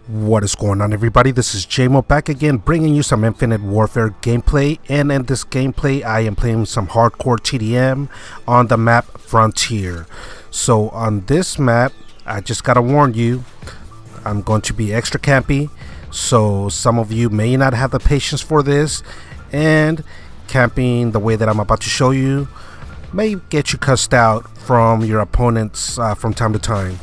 What is going on, everybody? This is JMO back again, bringing you some Infinite Warfare gameplay. And in this gameplay, I am playing some hardcore TDM on the map Frontier. So on this map, I just gotta warn you, I'm going to be extra campy. So some of you may not have the patience for this, and camping the way that I'm about to show you may get you cussed out from your opponents from time to time.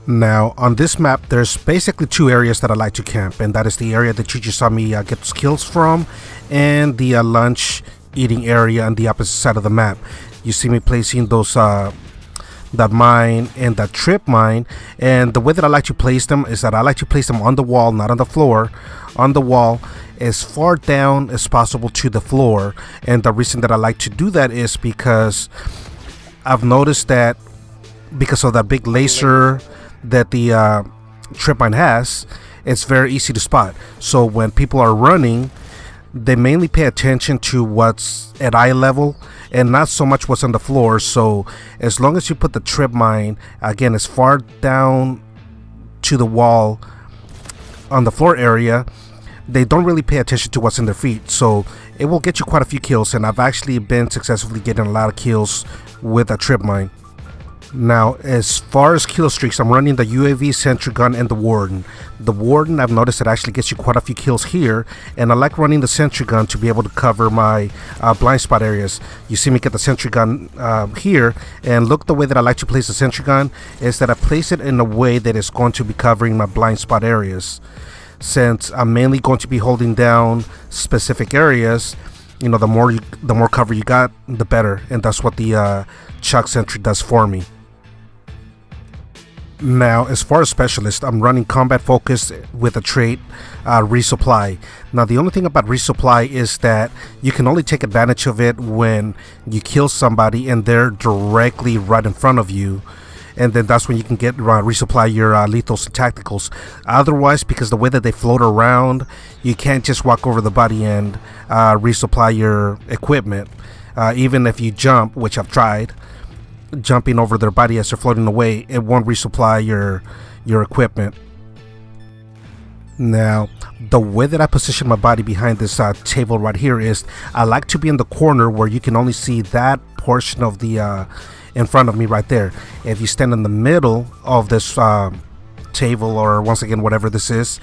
Now on this map, there's basically two areas that I like to camp, and that is the area that you just saw me get kills from, and the lunch eating area on the opposite side of the map. You see me placing those that mine and that trip mine, and the way that I like to place them is that I like to place them on the wall, not on the floor, on the wall as far down as possible to the floor. And the reason that I like to do that is because I've noticed that because of that big laser that the trip mine has, it's very easy to spot. So when people are running, they mainly pay attention to what's at eye level and not so much what's on the floor. So as long as you put the trip mine again as far down to the wall on the floor area, they don't really pay attention to what's in their feet. So it will get you quite a few kills, and I've actually been successfully getting a lot of kills with a trip mine. Now, as far as kill streaks, I'm running the UAV, sentry gun, and the Warden. The Warden, I've noticed it actually gets you quite a few kills here, and I like running the sentry gun to be able to cover my blind spot areas. You see me get the sentry gun here, and look, the way that I like to place the sentry gun is that I place it in a way that is going to be covering my blind spot areas. Since I'm mainly going to be holding down specific areas, you know, the more cover you got, the better, and that's what the Chuck sentry does for me. Now, as far as specialist, I'm running combat focus with a trait resupply. Now, the only thing about resupply is that you can only take advantage of it when you kill somebody and they're directly right in front of you, and then that's when you can get resupply your lethals and tacticals. Otherwise, because the way that they float around, you can't just walk over the body and resupply your equipment. Even if you jump, which I've tried, jumping over their body as they're floating away, it won't resupply your equipment. Now, the way that I position my body behind this table right here is I like to be in the corner where you can only see that portion of the in front of me right there. If you stand in the middle of this table, or once again whatever this is,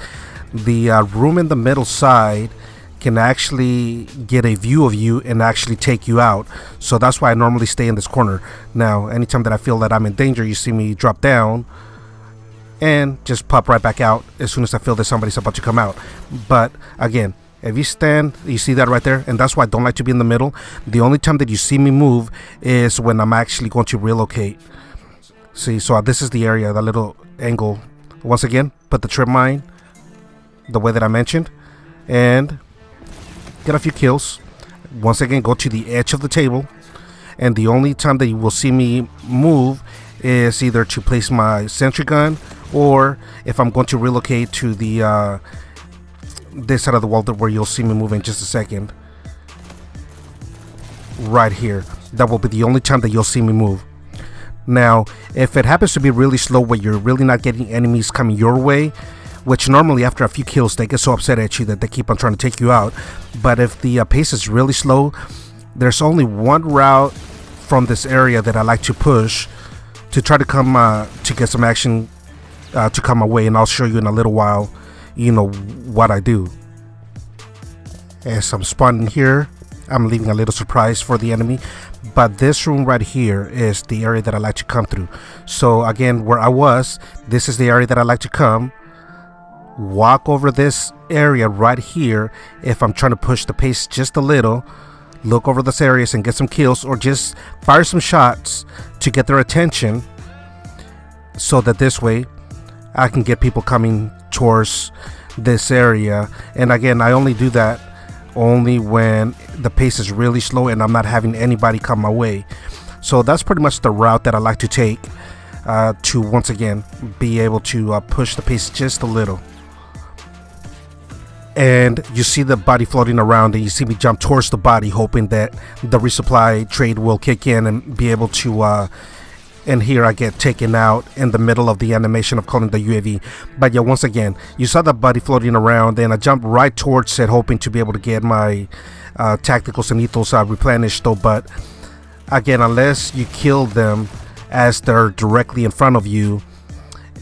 the room in the middle side can actually get a view of you and actually take you out. So that's why I normally stay in this corner. Now, anytime that I feel that I'm in danger, you see me drop down and just pop right back out as soon as I feel that somebody's about to come out. But again, if you stand, you see that right there, and that's why I don't like to be in the middle. The only time that you see me move is when I'm actually going to relocate. See, so this is the area, the little angle. Once again, put the trip mine the way that I mentioned and get a few kills. Once again, go to the edge of the table, and the only time that you will see me move is either to place my sentry gun, or if I'm going to relocate to the this side of the wall, where you'll see me move in just a second. Right here, that will be the only time that you'll see me move. Now, if it happens to be really slow, where you're really not getting enemies coming your way, which normally after a few kills they get so upset at you that they keep on trying to take you out. But if the pace is really slow, there's only one route from this area that I like to push to try to come to get some action to come away, and I'll show you in a little while, you know, what I do. As I'm spawning here, I'm leaving a little surprise for the enemy, but this room right here is the area that I like to come through. So again, where I was, this is the area that I like to come. Walk over this area right here if I'm trying to push the pace just a little. Look over this areas and get some kills, or just fire some shots to get their attention, so that this way I can get people coming towards this area. And again, I only do that only when the pace is really slow and I'm not having anybody come my way. So that's pretty much the route that I like to take to once again be able to push the pace just a little. And you see the body floating around, and you see me jump towards the body, hoping that the resupply trade will kick in and be able to and here I get taken out in the middle of the animation of calling the UAV. But yeah, once again, you saw the buddy floating around, and I jumped right towards it, hoping to be able to get my tacticals and ethos replenished though. But again, unless you kill them as they're directly in front of you,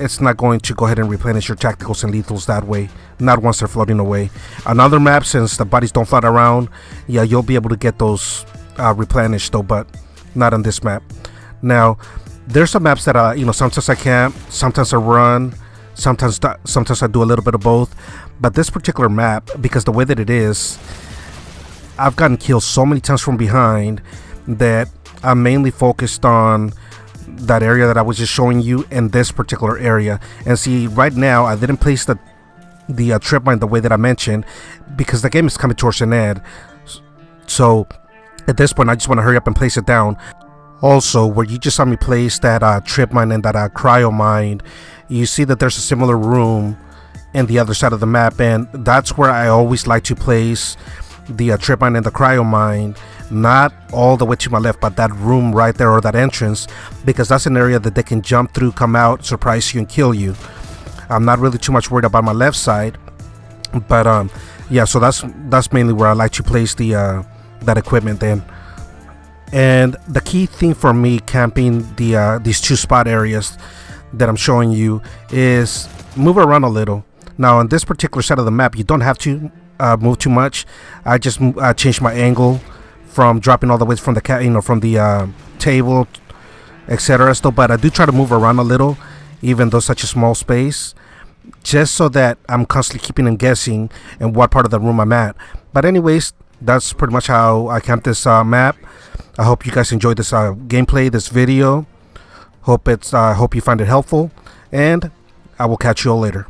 it's not going to go ahead and replenish your tacticals and lethals that way, not once they're floating away. Another map, since the buddies don't float around, yeah, you'll be able to get those replenished though, but not on this map. Now, there's some maps that sometimes I camp, sometimes I run, sometimes I do a little bit of both. But this particular map, because the way that it is, I've gotten killed so many times from behind that I'm mainly focused on that area that I was just showing you in this particular area. And see, right now I didn't place the trip mine the way that I mentioned, because the game is coming towards an end. So at this point I just want to hurry up and place it down. Also, where you just saw me place that trip mine and that cryo mine, you see that there's a similar room in the other side of the map, and that's where I always like to place the trip mine and the cryo mine, not all the way to my left, but that room right there, or that entrance, because that's an area that they can jump through, come out, surprise you, and kill you. I'm not really too much worried about my left side, but yeah, so that's mainly where I like to place the that equipment then. And the key thing for me camping these two spot areas that I'm showing you is move around a little. Now on this particular side of the map, you don't have to move too much. I just changed my angle from dropping all the way from the from the table, etc. So, but I do try to move around a little, even though such a small space, just so that I'm constantly keeping them guessing in what part of the room I'm at. But anyways, that's pretty much how I camp this map. I hope you guys enjoyed this gameplay, this video. Hope you find it helpful, and I will catch you all later.